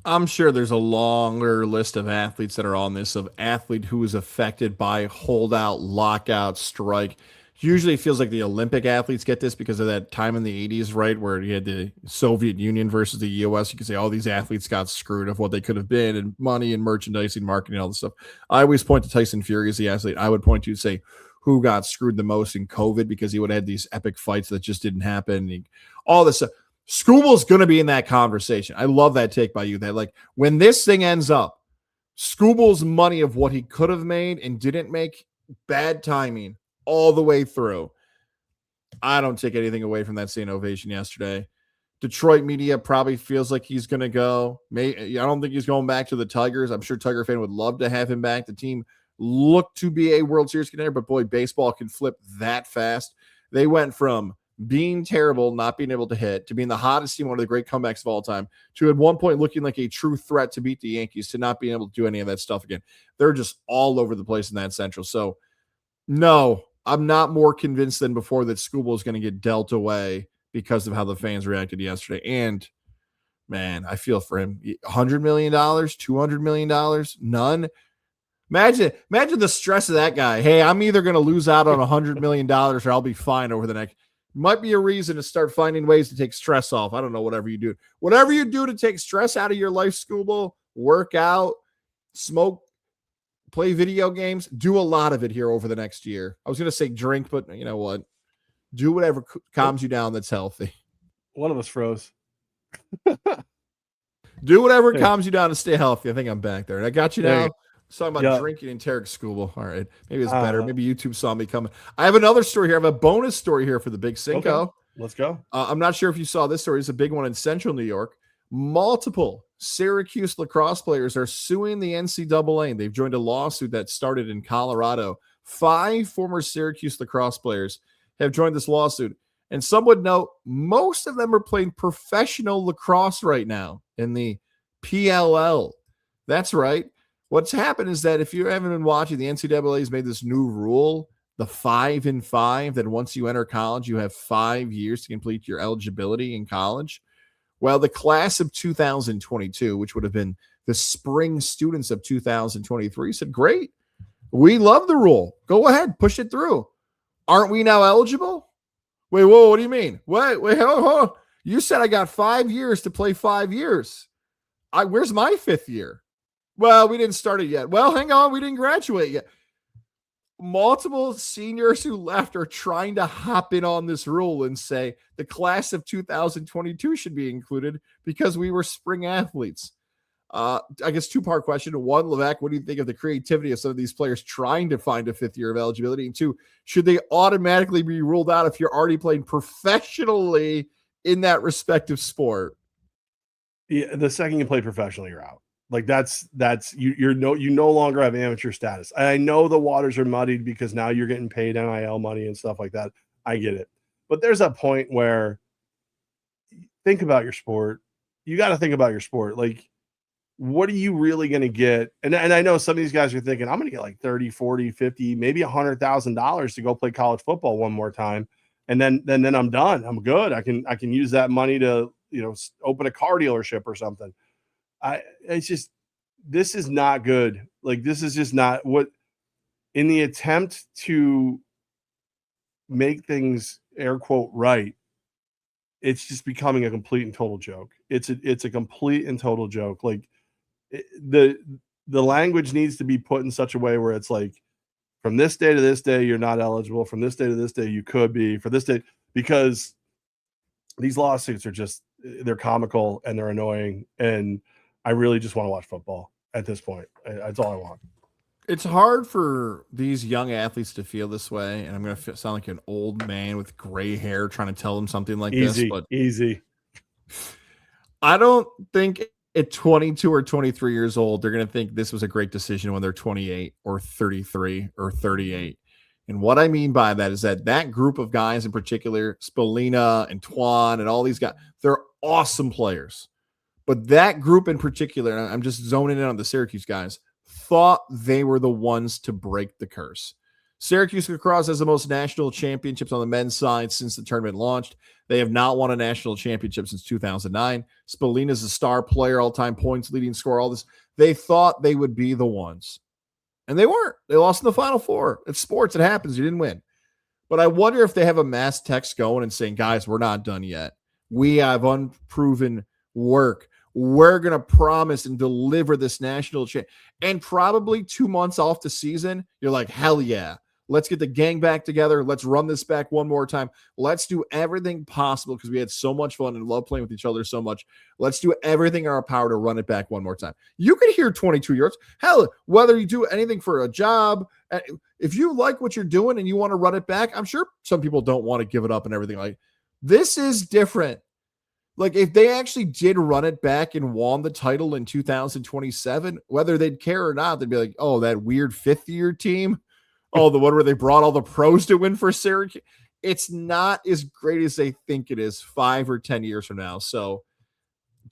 I'm sure there's a longer list of athletes that are on this, of athlete who is affected by holdout, lockout, strike. Usually it feels like the Olympic athletes get this because of that time in the 80s, right, where you had the Soviet Union versus the U.S. You could say all these athletes got screwed of what they could have been, and money and merchandising, marketing, all this stuff. I always point to Tyson Fury as the athlete. I would point to say who got screwed the most in COVID because he would have had these epic fights that just didn't happen. All this stuff. Skubal's going to be in that conversation. I love that take by you. That, like, when this thing ends up, Skubal's money of what he could have made and didn't make, bad timing all the way through. I don't take anything away from that standing ovation yesterday. Detroit media probably feels like he's going to go. I don't think he's going back to the Tigers. I'm sure Tiger fan would love to have him back. The team looked to be a World Series contender, but boy, baseball can flip that fast. They went from being terrible, not being able to hit, to being the hottest team, one of the great comebacks of all time, to at one point looking like a true threat to beat the Yankees, to not being able to do any of that stuff again. They're just all over the place in that Central. So, no, I'm not more convinced than before that Skubal is going to get dealt away because of how the fans reacted yesterday. And, man, I feel for him. $100 million, $200 million, none. Imagine the stress of that guy. Hey, I'm either going to lose out on $100 million or I'll be fine over the next. Might be a reason to start finding ways to take stress off. I don't know, whatever you do. Whatever you do to take stress out of your life, Skubal, work out, smoke, play video games, do a lot of it here over the next year. I was going to say drink, but you know what? Do whatever calms you down that's healthy. One of us froze. Do whatever calms you down to stay healthy. I think I'm back there. And I got you now. Hey. Talking about drinking and Tarek Skubal. All right. Maybe it's better. Maybe YouTube saw me coming. I have another story here. I have a bonus story here for the Big Cinco. Okay. Let's go. I'm not sure if you saw this story. It's a big one in central New York. Multiple Syracuse lacrosse players are suing the NCAA. They've joined a lawsuit that started in Colorado. 5 former Syracuse lacrosse players have joined this lawsuit. And some would note most of them are playing professional lacrosse right now in the PLL. That's right. What's happened is that if you haven't been watching, the NCAA has made this new rule, the 5-in-5, that once you enter college, you have 5 years to complete your eligibility in college. Well, the class of 2022, which would have been the spring students of 2023, said, great, we love the rule. Go ahead, push it through. Aren't we now eligible? Wait, whoa, what do you mean? Wait, hold on. You said I got 5 years to play 5 years. Where's my 5th year? Well, we didn't start it yet. Well, hang on, we didn't graduate yet. Multiple seniors who left are trying to hop in on this rule and say the class of 2022 should be included because we were spring athletes. I guess 2-part question. 1, Levack, what do you think of the creativity of some of these players trying to find a 5th year of eligibility? And 2, should they automatically be ruled out if you're already playing professionally in that respective sport? Yeah, the second you play professionally, you're out. Like that's you no longer have amateur status. I know the waters are muddied because now you're getting paid NIL money and stuff like that. I get it. But there's a point where think about your sport. You got to think about your sport. Like, what are you really going to get? And I know some of these guys are thinking, I'm going to get like 30, 40, 50, maybe $100,000 to go play college football one more time. And then I'm done. I'm good. I can use that money to, open a car dealership or something. This is not good. Like, this is just not what, in the attempt to make things air quote right, it's just becoming a complete and total joke. It's a complete and total joke. Like, the language needs to be put in such a way where it's like, from this day to this day, you're not eligible. From this day to this day, you could be. For this day, because these lawsuits are just, they're comical and they're annoying. And I really just want to watch football at this point. That's all I want. It's hard for these young athletes to feel this way. And I'm going to sound like an old man with gray hair trying to tell them something like this. But easy. I don't think at 22 or 23 years old, they're going to think this was a great decision when they're 28 or 33 or 38. And what I mean by that is that group of guys in particular, Spallina and Twan and all these guys, they're awesome players. But that group in particular, and I'm just zoning in on the Syracuse guys, thought they were the ones to break the curse. Syracuse lacrosse has the most national championships on the men's side since the tournament launched. They have not won a national championship since 2009. Spallina is a star player, all-time points, leading scorer, all this. They thought they would be the ones. And they weren't. They lost in the Final Four. It's sports. It happens. You didn't win. But I wonder if they have a mass text going and saying, guys, we're not done yet. We have unproven work. We're going to promise and deliver this national champ. And probably 2 months off the season, you're like, hell yeah. Let's get the gang back together. Let's run this back one more time. Let's do everything possible because we had so much fun and love playing with each other so much. Let's do everything in our power to run it back one more time. You could hear 22 yards. Hell, whether you do anything for a job, if you like what you're doing and you want to run it back, I'm sure some people don't want to give it up and everything like this is different. Like, if they actually did run it back and won the title in 2027, whether they'd care or not, they'd be like, oh, that weird 5th-year team. Oh, the one where they brought all the pros to win for Syracuse. It's not as great as they think it is 5 or 10 years from now. So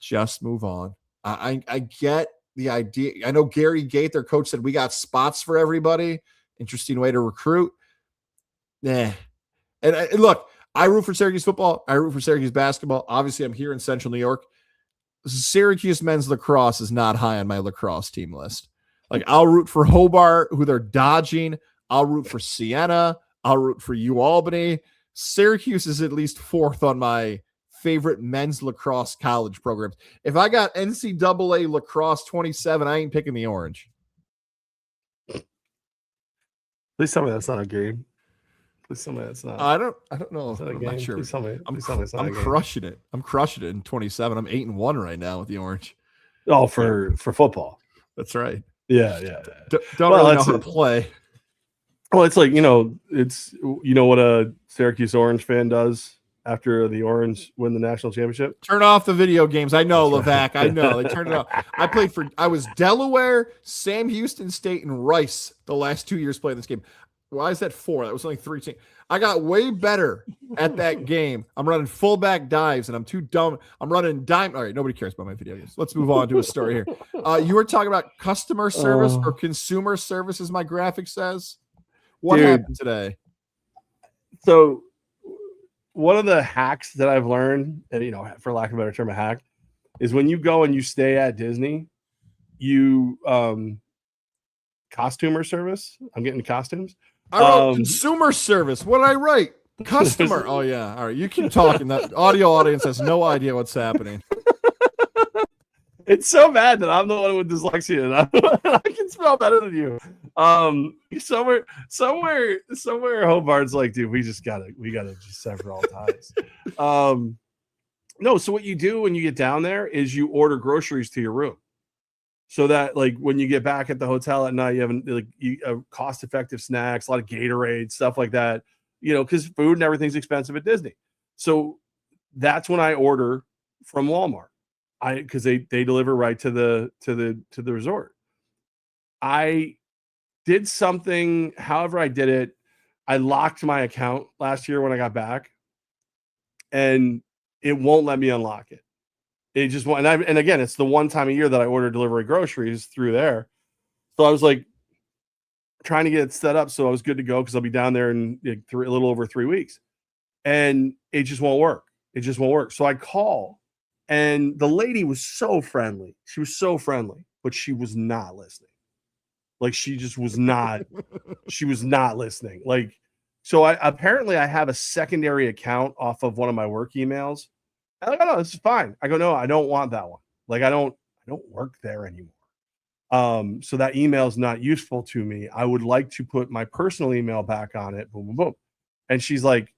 just move on. I get the idea. I know Gary Gate, their coach, said we got spots for everybody. Interesting way to recruit. And look, I root for Syracuse football. I root for Syracuse basketball. Obviously, I'm here in Central New York. Syracuse men's lacrosse is not high on my lacrosse team list. Like, I'll root for Hobart, who they're dodging. I'll root for Siena. I'll root for UAlbany. Syracuse is at least 4th on my favorite men's lacrosse college programs. If I got NCAA lacrosse 27, I ain't picking the orange. Please tell me that's not a game. Please tell me that's not. I don't know. I'm not sure. Please tell me. I'm crushing it. I'm crushing it in 27. I'm 8-1 right now with the orange. Oh, for football. That's right. Yeah. Don't really know how to play. Well, it's like, it's what a Syracuse Orange fan does. after the Orange win the national championship? Turn off the video games. I know, Levack. I know. They turned it off. I was Delaware, Sam Houston State, and Rice the last 2 years playing this game. Why is that 4? That was only 3 teams. I got way better at that game. I'm running fullback dives, and I'm too dumb. I'm running dime. All right, nobody cares about my video games. Let's move on to a story here. You were talking about customer service or consumer service, as my graphic says. What happened today? So one of the hacks that I've learned, and for lack of a better term, a hack, is when you go and you stay at Disney, you costumer service. I'm getting costumes. I wrote consumer service. What did I write? Customer. Oh yeah. All right. You keep talking. That audio audience has no idea what's happening. It's so bad that I'm the one with dyslexia, and I can spell better than you. Somewhere, Hobart's like, dude, we gotta just sever all ties. No. So what you do when you get down there is you order groceries to your room, so that like when you get back at the hotel at night, you have cost-effective snacks, a lot of Gatorade, stuff like that. Because food and everything's expensive at Disney. So that's when I order from Walmart. Because they deliver right to the resort. I did something, however I did it. I locked my account last year when I got back, and it won't let me unlock it. It just won't. And again, it's the one time a year that I order delivery groceries through there. So I was like trying to get it set up so I was good to go because I'll be down there in a little over 3 weeks, and it just won't work. It just won't work. So I call. And the lady was so friendly. She was so friendly, but she was not listening. Like she just was not. She was not listening. Like, so apparently I have a secondary account off of one of my work emails. I'm like, oh no, this is fine. I go, no, I don't want that one. Like I don't work there anymore. So that email is not useful to me. I would like to put my personal email back on it. Boom, boom, boom. And she's like,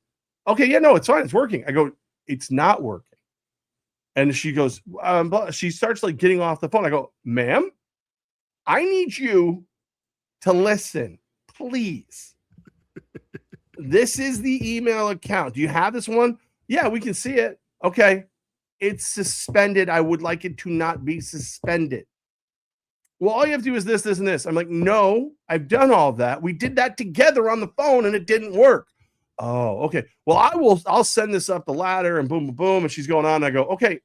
okay, yeah, no, it's fine. It's working. I go, it's not working. And she goes, she starts like getting off the phone. I go, ma'am, I need you to listen, please. This is the email account. Do you have this one? Yeah, we can see it. Okay. It's suspended. I would like it to not be suspended. Well, all you have to do is this, this, and this. I'm like, no, I've done all of that. We did that together on the phone and it didn't work. Oh, okay. Well, I'll send this up the ladder and boom, boom, boom. And she's going on. And I go, okay.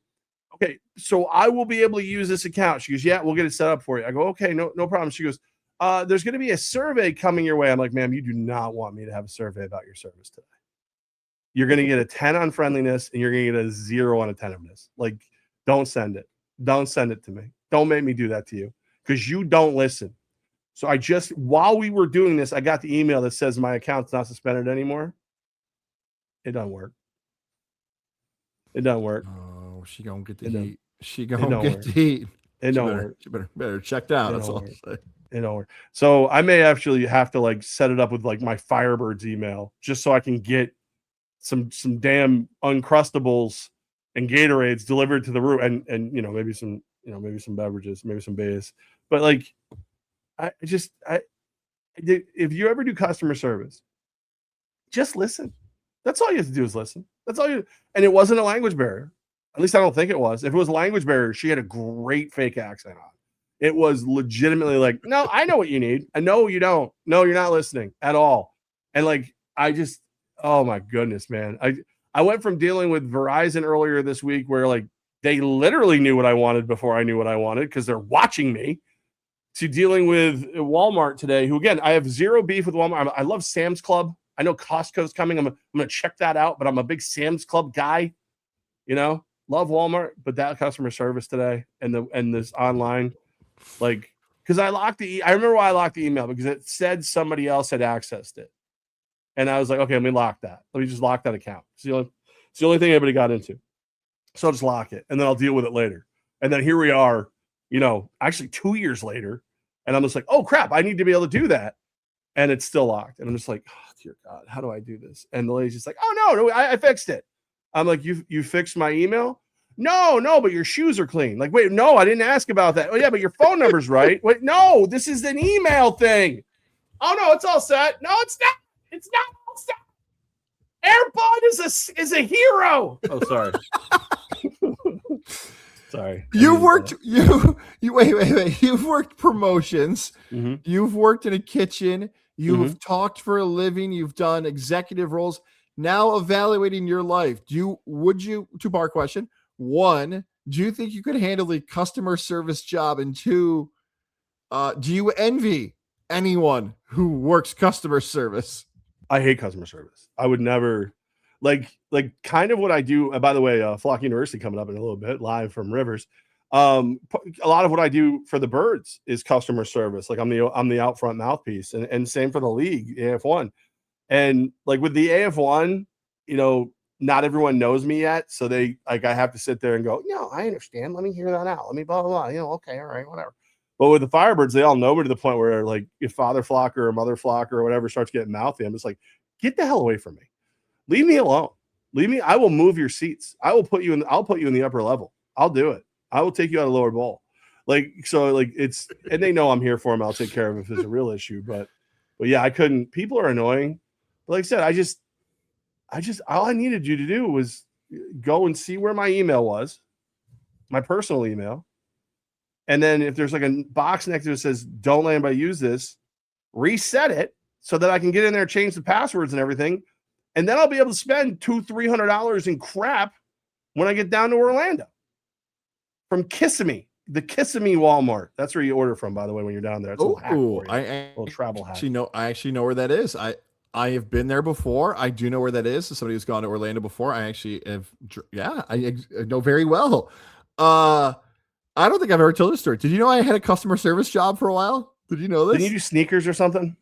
So I will be able to use this account. She goes, yeah, we'll get it set up for you. I go, okay, no problem. She goes, there's going to be a survey coming your way. I'm like, ma'am, you do not want me to have a survey about your service today. You're going to get a 10 on friendliness and you're going to get a 0 on attentiveness. Like, don't send it. Don't send it to me. Don't make me do that to you because you don't listen. So while we were doing this, I got the email that says my account's not suspended anymore. It doesn't work. It doesn't work. Oh, she gonna get the heat. She gonna get the heat. It don't work. She better checked out. That's all. It don't work. So I may actually have to like set it up with like my Firebirds email just so I can get some damn Uncrustables and Gatorades delivered to the room and maybe some beverages, maybe some base. But like if you ever do customer service, just listen. That's all you have to do is listen. And it wasn't a language barrier. At least I don't think it was. If it was a language barrier, she had a great fake accent on. It was legitimately like, no, I know what you need. I know you don't. No, you're not listening at all. And like, oh my goodness, man. I went from dealing with Verizon earlier this week where like they literally knew what I wanted before I knew what I wanted because they're watching me, to dealing with Walmart today, who again, I have zero beef with Walmart. I love Sam's Club. I know Costco's coming. I'm going to check that out, but I'm a big Sam's Club guy, love Walmart, but that customer service today and this online, like, because I remember why I locked the email because it said somebody else had accessed it. And I was like, okay, let me lock that. Let me just lock that account. It's the only thing anybody got into. So I'll just lock it and then I'll deal with it later. And then here we are, actually 2 years later. And I'm just like, oh crap, I need to be able to do that. And it's still locked. And I'm just like, oh, dear God, how do I do this? And the lady's just like, oh, no, I fixed it. I'm like, you fixed my email? No, but your shoes are clean. Like, wait, no, I didn't ask about that. Oh, yeah, but your phone number's right. Wait, no, this is an email thing. Oh, no, it's all set. No, it's not. It's not all set. Airbud is a hero. Oh, sorry. Sorry. You've worked wait. You've worked promotions. Mm-hmm. You've worked in a kitchen. You've talked for a living. You've done executive roles. Now evaluating your life. Would you two-part question. One, do you think you could handle the customer service job? And two, do you envy anyone who works customer service? I hate customer service. I would never like kind of what I do. By the way, Flock University coming up in a little bit, live from Rivers. A lot of what I do for the Birds is customer service. Like I'm the out front mouthpiece, and same for the league, AF1. And like with the AF1, not everyone knows me yet, so I have to sit there and go, no, I understand. Let me hear that out. Let me blah blah blah. Okay, all right, whatever. But with the Firebirds, they all know me to the point where, like, if Father Flocker or Mother Flocker or whatever starts getting mouthy, I'm just like, get the hell away from me. Leave me alone. Leave me. I will move your seats. I'll put you in the upper level. I'll do it. I will take you out of lower bowl. It's, and they know I'm here for them. I'll take care of it if it's a real issue. But yeah, I couldn't. People are annoying. But like I said, I just all I needed you to do was go and see where my email was, my personal email. And then if there's like a box next to it that says, don't let anybody use this, reset it so that I can get in there, change the passwords and everything. And then I'll be able to spend $200-$300 in crap when I get down to Orlando. From Kissimmee, the Kissimmee Walmart. That's where you order from, by the way, when you're down there. It's a little travel hack. I actually know where that is. I have been there before. I do know where that is. As somebody who's gone to Orlando before, I actually have. Yeah, I know very well. I don't think I've ever told this story. Did you know I had a customer service job for a while? Did you know this? Didn't you do sneakers or something?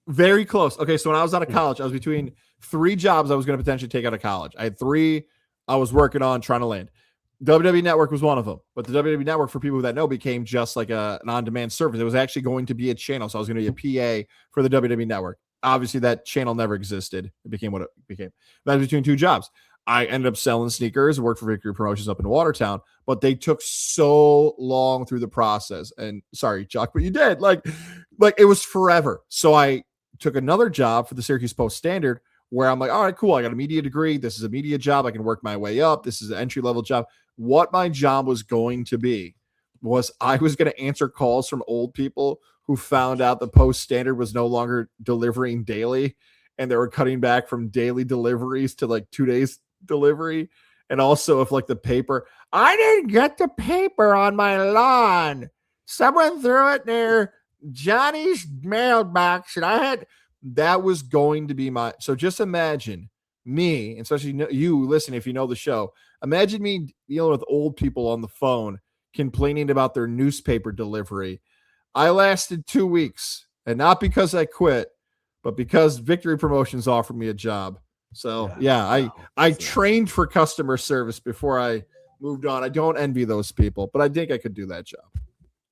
Very close. Okay, so when I was out of college, I was between 3 jobs I was going to potentially take out of college. I had 3 I was working on trying to land. WWE Network was one of them. But the WWE Network, for people that know, became just like an on-demand service. It was actually going to be a channel. So I was going to be a PA for the WWE Network. Obviously, that channel never existed. It became what it became. That was between 2 jobs. I ended up selling sneakers, worked for Victory Promotions up in Watertown, but they took so long through the process. And sorry, Chuck, but you did. Like it was forever. So I took another job for the Syracuse Post-Standard where I'm like, all right, cool. I got a media degree. This is a media job. I can work my way up. This is an entry-level job. What my job was going to be was I was going to answer calls from old people who found out the Post-Standard was no longer delivering daily, and they were cutting back from daily deliveries to like 2 days delivery. And also if like the paper, I didn't get the paper on my lawn. Someone threw it near Johnny's mailbox and that was going to be so just imagine me, and especially you listen, if you know the show, imagine me dealing with old people on the phone complaining about their newspaper delivery. I lasted 2 weeks, and not because I quit, but because Victory Promotions offered me a job. So I trained for customer service before I moved on. I don't envy those people, but I think I could do that job.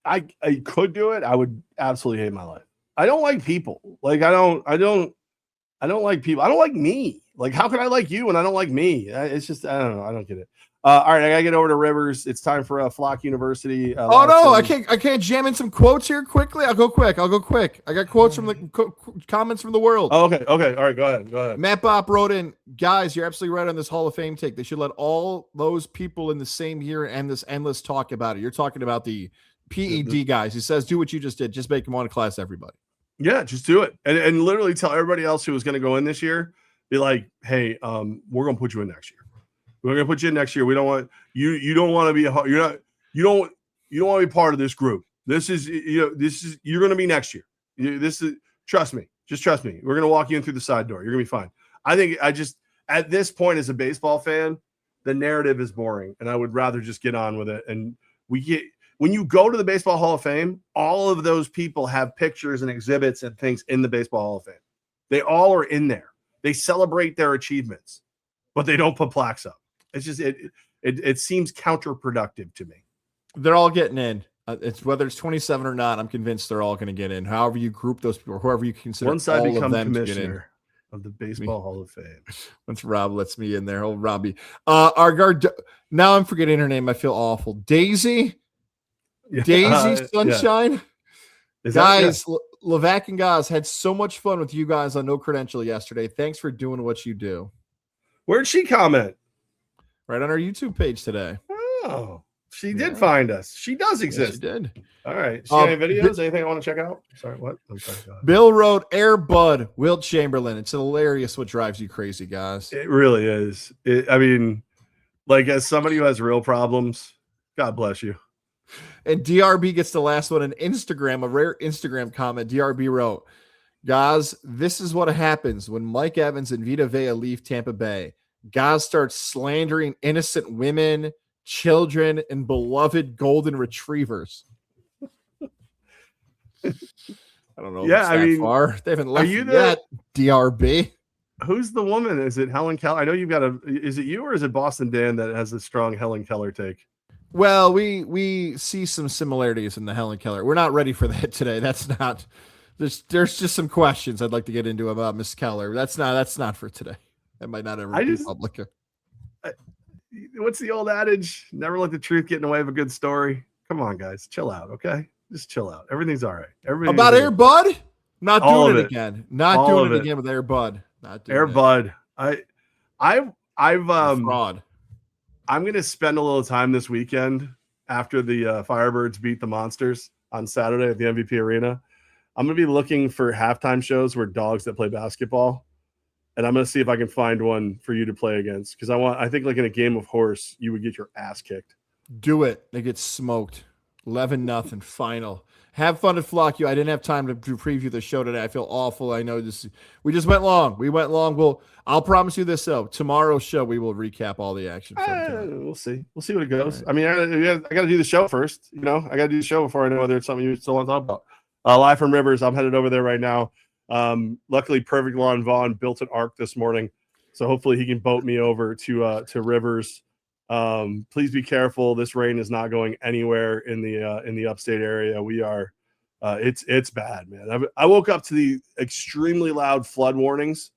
I could do it. I would absolutely hate my life. I don't like people. Like I don't like people. I don't like me. Like, how can I like you when I don't like me? It's just, I don't know. I don't get it. All right, I gotta get over to Rivers. It's time for Flock University. Oh no, I can't jam in some quotes here quickly. I'll go quick. I got quotes from the comments from the world. Oh, okay. All right, go ahead. Matt Bopp wrote in, guys, you're absolutely right on this Hall of Fame take. They should let all those people in the same year end this endless talk about it. You're talking about the PED guys. He says, do what you just did. Just make them want to class everybody. Yeah, just do it. And literally tell everybody else who was going to go in this year, be like, hey, we're going to put you in next year. We're going to put you in next year. We don't want you. You don't want to be you don't want to be part of this group. This is you're going to be next year. Trust me. Just trust me. We're going to walk you in through the side door. You're going to be fine. I think at this point as a baseball fan, the narrative is boring, and I would rather just get on with it. And when you go to the Baseball Hall of Fame, all of those people have pictures and exhibits and things in the Baseball Hall of Fame. They all are in there. They celebrate their achievements, but they don't put plaques up. It's just it seems counterproductive to me. They're all getting in. It's whether it's 27 or not. I'm convinced they're all going to get in. However you group those people, or whoever you consider. Once I become commissioner of the Baseball Hall of Fame, once Rob lets me in there, old Robbie. Our guard. Now I'm forgetting her name. I feel awful. Daisy Sunshine. Yeah. Guys, Levack and Goz had so much fun with you guys on No Credential yesterday. Thanks for doing what you do. Where'd she comment? Right on our YouTube page today. Oh, she did find us. She does exist. Yes, she did. All right. She got any videos? Anything I want to check out? Sorry, what? I'm sorry. Bill wrote Air Bud, Wilt Chamberlain. It's hilarious what drives you crazy, guys. It really is. I mean, like, as somebody who has real problems, God bless you. And DRB gets the last one on Instagram, a rare Instagram comment. DRB wrote, Goz, this is what happens when Mike Evans and Vita Vea leave Tampa Bay. Goz starts slandering innocent women, children, and beloved golden retrievers. I don't know. Yeah, I mean, far. They haven't left yet. DRB. Who's the woman? Is it Helen Keller? I know you've got is it you or is it Boston Dan that has a strong Helen Keller take? Well, we see some similarities in the Helen Keller. We're not ready for that today. That's not. There's just some questions I'd like to get into about Miss Keller. That's not for today. That might not ever be public. What's the old adage? Never let the truth get in the way of a good story. Come on, guys, chill out, okay? Just chill out. Everything's all right. About Air Bud? Not doing it again. Not doing it again with Air Bud. Not doing Air it. Bud. I've fraud. I'm gonna spend a little time this weekend after the Firebirds beat the Monsters on Saturday at the MVP Arena. I'm gonna be looking for halftime shows where dogs that play basketball, and I'm gonna see if I can find one for you to play against. Because I think like in a game of horse, you would get your ass kicked. Do it. They get smoked. 11-0 final. Have fun at Flock U. I didn't have time to preview the show today. I feel awful. I know we just went long. We went long. I'll promise you this though. Tomorrow's show we will recap all the action. We'll see. We'll see what it goes. Right. I mean, I got to do the show first. You know, I got to do the show before I know whether it's something you still want to talk about. Live from Rivers. I'm headed over there right now. Luckily, Perfect Lawn Vaughn built an ark this morning, so hopefully he can boat me over to Rivers. Please be careful. This rain is not going anywhere in the upstate area. We are. It's bad, man. I woke up to the extremely loud flood warnings,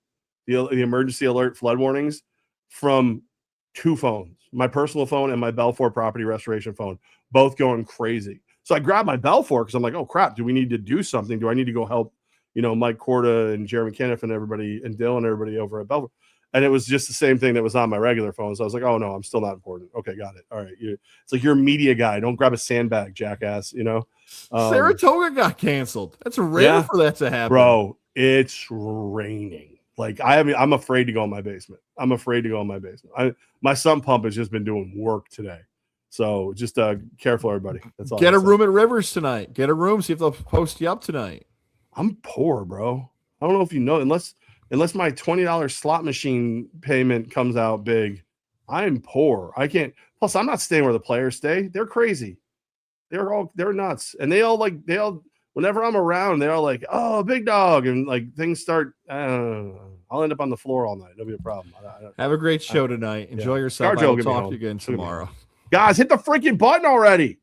the emergency alert flood warnings from two phones, my personal phone and my Belfour property restoration phone, both going crazy. So I grabbed my Belfour because I'm like, oh crap, do we need to do something? Do I need to go help, Mike Corda and Jeremy Caniff and everybody and Dylan and everybody over at Belfour? And it was just the same thing that was on my regular phone. So I was like, oh no, I'm still not important. Okay, got it. All right. It's like you're a media guy. Don't grab a sandbag, jackass, Saratoga got canceled. That's rare for that to happen. Bro, it's raining. Like I'm afraid to go in my basement. My sump pump has just been doing work today. So just careful, everybody. That's all. Get a room at Rivers tonight. Get a room. See if they'll post you up tonight. I'm poor, bro. I don't know if you know, unless my $20 slot machine payment comes out big, I'm poor. I can't. Plus, I'm not staying where the players stay. They're crazy. They're nuts. And they all whenever I'm around, they're all like, oh, big dog. And like things start, I'll end up on the floor all night. It'll be a problem. Have a great show tonight. Enjoy yourself. Scarjo I'll talk to you again tomorrow. Guys, hit the freaking button already.